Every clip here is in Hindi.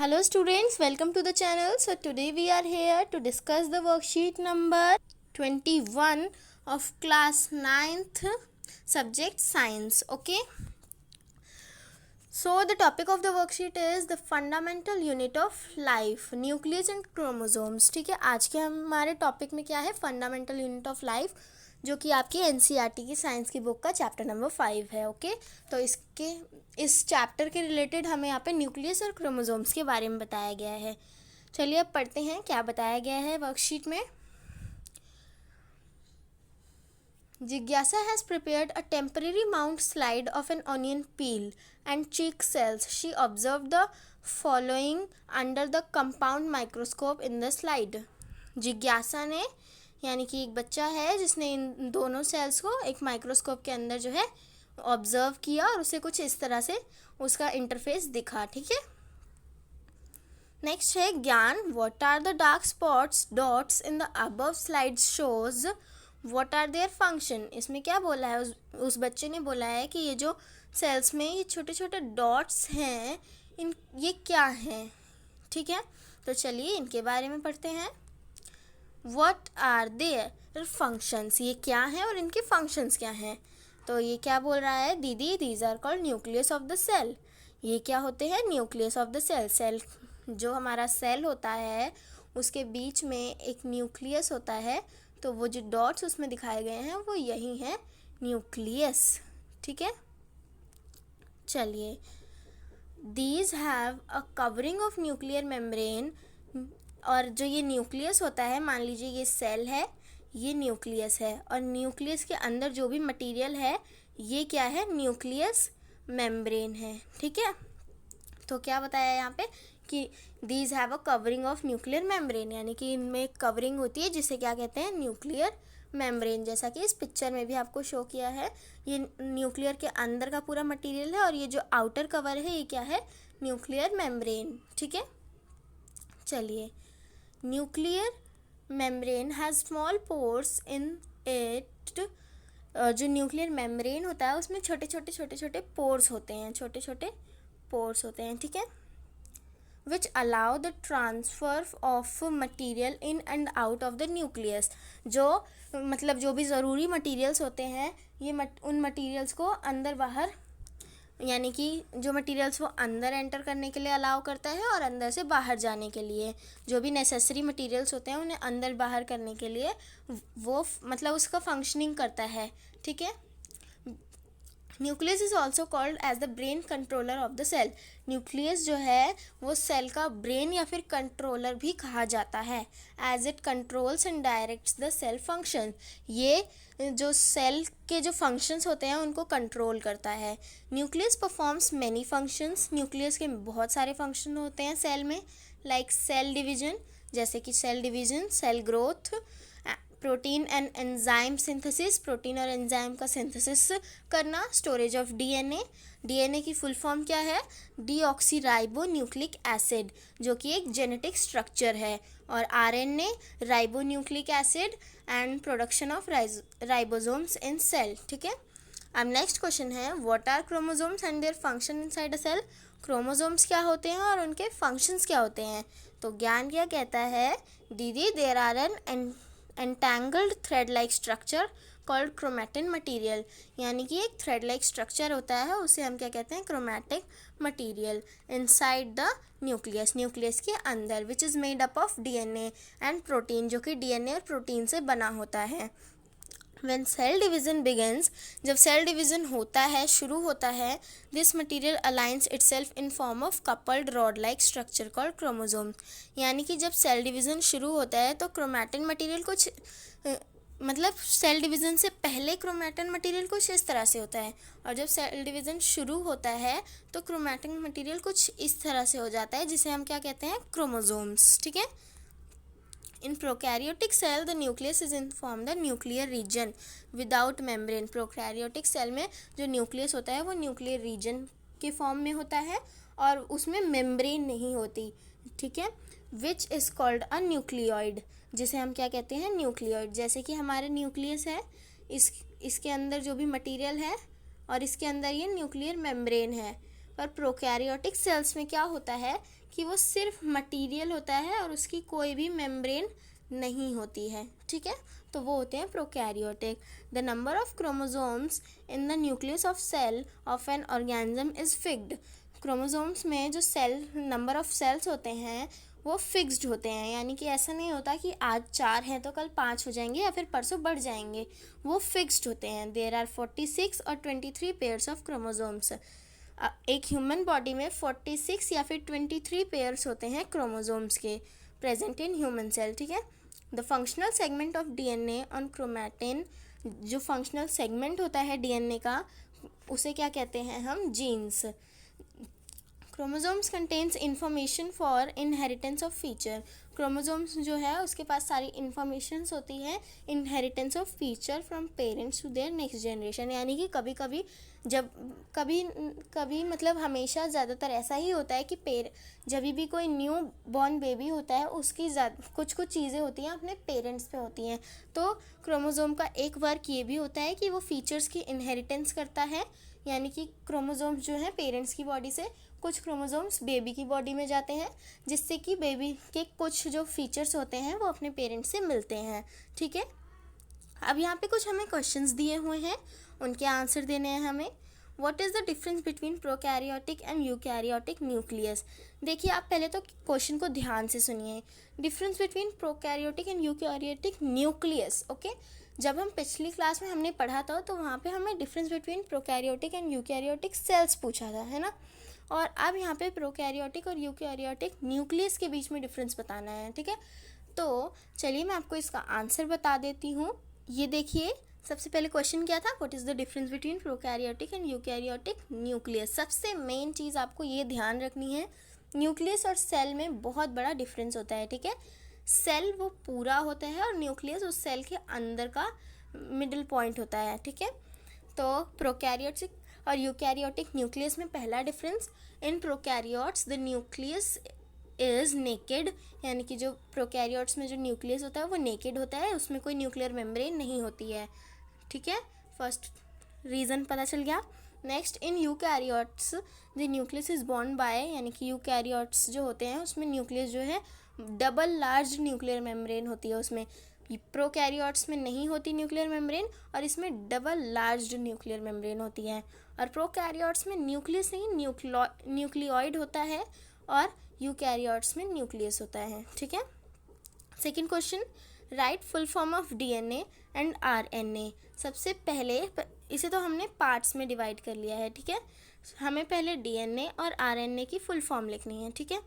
Hello students, welcome to the channel. So today we are here to discuss the worksheet number 21 of class 9th subject science. Okay. So the topic of the worksheet is the fundamental unit of life, nucleus and chromosomes. ठीक है, आज के हमारे टॉपिक में क्या है, फंडामेंटल यूनिट ऑफ लाइफ, जो कि आपकी एनसीईआरटी की साइंस की बुक का चैप्टर नंबर 5 है. ओके, तो इस चैप्टर के रिलेटेड हमें यहाँ पे न्यूक्लियस और क्रोमोसोम्स के बारे में बताया गया है. चलिए अब पढ़ते हैं क्या बताया गया है वर्कशीट में. Jigyasa has prepared a temporary mount slide of an onion peel and cheek cells. She observed the following under the compound microscope in the slide. जिज्ञासा ने, यानी कि एक बच्चा है जिसने इन दोनों सेल्स को एक माइक्रोस्कोप के अंदर जो है ऑब्जर्व किया और उसे कुछ इस तरह से उसका इंटरफेस दिखा. ठीक है. नेक्स्ट है ज्ञान. What are the dark spots dots in the above slide shows what are their function. इसमें क्या बोला है, उस बच्चे ने बोला है कि ये जो सेल्स में ये छोटे छोटे डॉट्स हैं, ये क्या हैं. ठीक है, तो चलिए इनके बारे में पढ़ते हैं. व्हाट आर देयर फंक्शंस, ये क्या हैं और इनके फंक्शंस क्या हैं. तो ये क्या बोल रहा है, दीदी these are called nucleus of the cell. ये क्या होते हैं, nucleus of the cell. Cell जो हमारा सेल होता है उसके बीच में एक न्यूक्लियस होता है, तो वो जो डॉट्स उसमें दिखाए गए हैं वो यही हैं न्यूक्लियस. ठीक है. चलिए, these have a covering of nuclear membrane. और जो ये न्यूक्लियस होता है, मान लीजिए ये सेल है, ये न्यूक्लियस है, और न्यूक्लियस के अंदर जो भी मटेरियल है ये क्या है, न्यूक्लियस मेम्ब्रेन है. ठीक है. तो क्या बताया यहाँ पे कि these have a covering of nuclear membrane, यानी कि इनमें एक कवरिंग होती है जिसे क्या कहते हैं, न्यूक्लियर मेम्ब्रेन. जैसा कि इस पिक्चर में भी आपको शो किया है, ये न्यूक्लियर के अंदर का पूरा मटेरियल है और ये जो आउटर कवर है ये क्या है, न्यूक्लियर मेम्ब्रेन. ठीक है. चलिए, nuclear membrane has small pores in it. जो न्यूक्लियर मेम्ब्रेन होता है उसमें छोटे छोटे पोर्स होते हैं, छोटे छोटे पोर्स होते हैं. ठीक है. which allow the transfer of material in and out of the nucleus. जो मतलब जो भी ज़रूरी मटेरियल्स होते हैं ये उन मटेरियल्स को अंदर बाहर, यानी कि जो मटेरियल्स वो अंदर एंटर करने के लिए अलाउ करता है और अंदर से बाहर जाने के लिए जो भी नेसेसरी मटेरियल्स होते हैं उन्हें अंदर बाहर करने के लिए वो मतलब उसका फंक्शनिंग करता है. ठीक है. Nucleus is also called as the brain controller of the cell. Nucleus जो है वो सेल का ब्रेन या फिर कंट्रोलर भी कहा जाता है, as it controls and directs the cell function. ये जो सेल के जो फंक्शंस होते हैं उनको कंट्रोल करता है. Nucleus performs many functions. Nucleus के बहुत सारे फंक्शन होते हैं सेल में, लाइक सेल डिवीजन, जैसे कि cell division, cell growth, protein and enzyme synthesis, protein और एंजाइम का सिंथेसिस करना, स्टोरेज ऑफ डीएनए. डीएनए की फुल फॉर्म क्या है, डीऑक्सीराइबो न्यूक्लिक एसिड, जो कि एक जेनेटिक स्ट्रक्चर है. और RNA, ribo nucleic acid, and production of ribosomes in cell. ठीक है. अब नेक्स्ट क्वेश्चन है, what are chromosomes and their function inside a cell. Chromosomes क्या होते हैं और उनके फंक्शंस क्या होते हैं. तो ज्ञान क्या कहता है, दीदी there are an entangled thread like structure called chromatin material. यानी कि एक थ्रेड लाइक स्ट्रक्चर होता है, उसे हम क्या कहते हैं, chromatic material, inside the nucleus, nucleus के अंदर, which is made up of DNA and protein, जो कि डीएनए और प्रोटीन से बना होता है. When cell division begins, जब सेल डिवीज़न होता है, शुरू होता है, this material aligns itself in form of coupled rod like structure called chromosome. यानी कि जब सेल डिवीज़न शुरू होता है तो क्रोमैटिन मटेरियल कुछ मतलब सेल डिवीज़न से पहले क्रोमैटिन मटेरियल कुछ इस तरह से होता है, और जब सेल डिवीज़न शुरू होता है तो क्रोमैटिन मटेरियल कुछ इस तरह से हो जाता है, जिसे हम क्या कहते हैं, क्रोमोसोम्स. ठीक है. In prokaryotic cell, the nucleus is informed the nuclear region without membrane. Prokaryotic cell में जो nucleus होता है वो nuclear region के फॉर्म में होता है और उसमें membrane नहीं होती. ठीक है. Which is called a nucleoid, जिसे हम क्या कहते हैं, न्यूक्लियोइड. जैसे कि हमारे न्यूक्लियस है, इसके अंदर जो भी मटेरियल है और इसके अंदर ये न्यूक्लियर मेम्ब्रेन है. पर प्रोकैरियोटिक सेल्स में क्या होता है कि वो सिर्फ मटेरियल होता है और उसकी कोई भी मेम्ब्रेन नहीं होती है, ठीक है। तो वो होते हैं prokaryotic. The number of chromosomes in the nucleus of cell of an organism is fixed. Chromosomes में जो सेल नंबर ऑफ सेल्स होते हैं वो फिक्स्ड होते हैं, यानी कि ऐसा नहीं होता कि आज 4 हैं तो कल 5 हो जाएंगे या फिर परसों बढ़ जाएंगे, वो फिक्स्ड होते हैं। देयर आर 46 और 23 पेयर्स ऑफ क्रोमोसोम्स। एक ह्यूमन बॉडी में 46 या फिर 23 पेयर्स होते हैं क्रोमोसोम्स के, प्रेजेंट इन ह्यूमन सेल, ठीक है। The functional segment of DNA on chromatin, जो फंक्शनल सेगमेंट होता है डीएनए का उसे क्या कहते हैं हम, genes. Chromosomes contains information for inheritance of feature. Chromosomes जो है उसके पास सारी इन्फॉर्मेशंस होती है inheritance of feature from parents to their next generation, यानी कि कभी कभी जब कभी मतलब हमेशा ज़्यादातर ऐसा ही होता है कि जब भी कोई न्यू बॉर्न बेबी होता है उसकी कुछ चीज़ें होती हैं अपने पेरेंट्स पे होती हैं। तो क्रोमोसोम का एक वर्क ये भी होता है कि वो फीचर्स की इनहेरिटेंस करता है, यानी कि क्रोमोसोम्स जो हैं पेरेंट्स की बॉडी से कुछ क्रोमोसोम्स बेबी की बॉडी में जाते हैं, जिससे कि बेबी के कुछ जो फीचर्स होते हैं वो अपने पेरेंट्स से मिलते हैं, ठीक है। अब यहाँ पे कुछ हमें क्वेश्चंस दिए हुए हैं, उनके आंसर देने हैं हमें। What is the difference between prokaryotic and eukaryotic nucleus. देखिए आप पहले तो क्वेश्चन को ध्यान से सुनिए। Difference between prokaryotic and eukaryotic nucleus, okay. जब हम पिछली क्लास में हमने पढ़ा था तो वहाँ पे हमें difference between prokaryotic and eukaryotic cells पूछा था, है ना। और अब यहाँ पे प्रोकैरियोटिक और यूकैरियोटिक न्यूक्लियस के बीच में डिफरेंस बताना है, ठीक है। तो चलिए मैं आपको इसका आंसर बता देती हूँ। ये देखिए सबसे पहले क्वेश्चन क्या था, what is the difference between prokaryotic and eukaryotic nucleus. सबसे मेन चीज़ आपको ये ध्यान रखनी है, न्यूक्लियस और सेल में बहुत बड़ा डिफरेंस होता है, ठीक है। सेल वो पूरा होता है और न्यूक्लियस उस सेल के अंदर का मिडिल पॉइंट होता है, ठीक है। तो प्रोकैरियोटिक और यूकैरियोटिक न्यूक्लियस में पहला difference, in prokaryotes the nucleus is naked, यानी कि जो प्रोकैरियोट्स में जो न्यूक्लियस होता है वो नेकेड होता है, उसमें कोई न्यूक्लियर मेम्ब्रेन नहीं होती है, ठीक है। फर्स्ट रीज़न पता चल गया। Next, in eukaryotes the nucleus is born by, यानी कि यूकैरियोट्स जो होते हैं उसमें न्यूक्लियस जो है डबल लार्ज न्यूक्लियर मेम्ब्रेन होती है उसमें। प्रोकैरियोट्स में नहीं होती न्यूक्लियर मेम्ब्रेन और इसमें डबल लार्ज न्यूक्लियर मेम्ब्रेन होती है। और प्रोकैरियोट्स में न्यूक्लियस नहीं न्यूक्लियोइड होता है और यूकैरियोट्स में न्यूक्लियस होता है, ठीक है। Second question, right full form of DNA and RNA. सबसे पहले इसे तो हमने पार्ट्स में डिवाइड कर लिया है, ठीक है। हमें पहले डीएनए और आरएनए की फुल फॉर्म लिखनी है, ठीक है।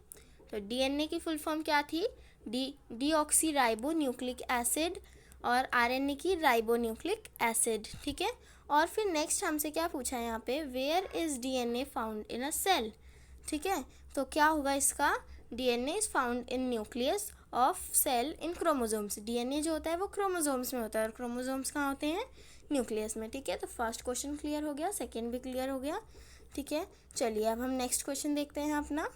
तो डीएनए की फुल फॉर्म क्या थी, डीऑक्सी राइबो न्यूक्लिक एसिड, और आरएनए की राइबो न्यूक्लिक एसिड, ठीक है। और फिर नेक्स्ट हमसे क्या पूछा है यहाँ पे, where is DNA found in a cell, ठीक है। तो क्या होगा इसका, DNA is found in nucleus of cell in chromosomes. DNA जो होता है वो क्रोमोसोम्स में होता है और क्रोमोसोम्स कहाँ होते हैं, न्यूक्लियस में, ठीक है। तो फर्स्ट क्वेश्चन क्लियर हो गया, सेकेंड भी क्लियर हो गया, ठीक है। चलिए अब हम नेक्स्ट क्वेश्चन देखते हैं अपना।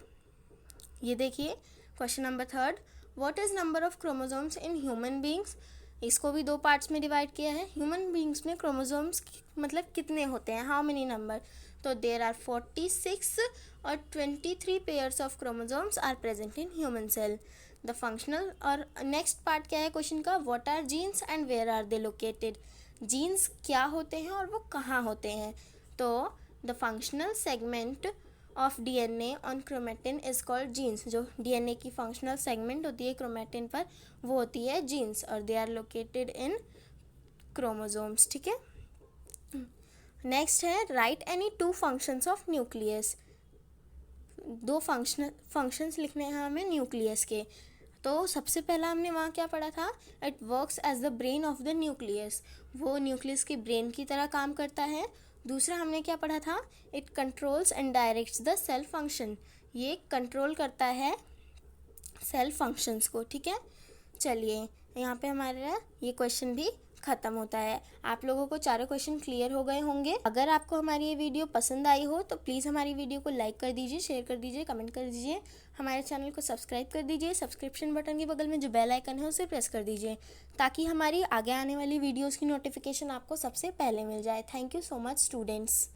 ये देखिए question number third, what is number of chromosomes in human beings. इसको भी दो पार्ट्स में डिवाइड किया है। ह्यूमन बींग्स में क्रोमोसोम्स मतलब कितने होते हैं, हाउ मेनी नंबर। तो देयर आर 46 और 23 pairs of chromosomes are present in human cell. The functional, और नेक्स्ट पार्ट क्या है क्वेश्चन का, what are genes and where are they located. Genes क्या होते हैं और वो कहाँ होते हैं। तो the functional segment of DNA on chromatin is called genes. जो डीएनए की फंक्शनल सेगमेंट होती है क्रोमैटिन पर वो होती है जीन्स, और they are located in chromosomes, ठीक है। नेक्स्ट है, write any two functions of nucleus. दो फंक्शंस लिखने हैं हमें न्यूक्लियस के। तो सबसे पहला हमने वहाँ क्या पढ़ा था, it works as the brain of the nucleus. वो न्यूक्लियस के ब्रेन की तरह काम करता है। दूसरा हमने क्या पढ़ा था, it controls and directs the cell function. ये कंट्रोल करता है सेल फंक्शंस को, ठीक है। चलिए यहाँ पे हमारा ये क्वेश्चन भी ख़त्म होता है। आप लोगों को चारों क्वेश्चन क्लियर हो गए होंगे। अगर आपको हमारी ये वीडियो पसंद आई हो तो प्लीज़ हमारी वीडियो को लाइक कर दीजिए, शेयर कर दीजिए, कमेंट कर दीजिए, हमारे चैनल को सब्सक्राइब कर दीजिए। सब्सक्रिप्शन बटन के बगल में जो बेल आइकन है उसे प्रेस कर दीजिए ताकि हमारी आगे आने वाली वीडियोज़ की नोटिफिकेशन आपको सबसे पहले मिल जाए। Thank you so much students.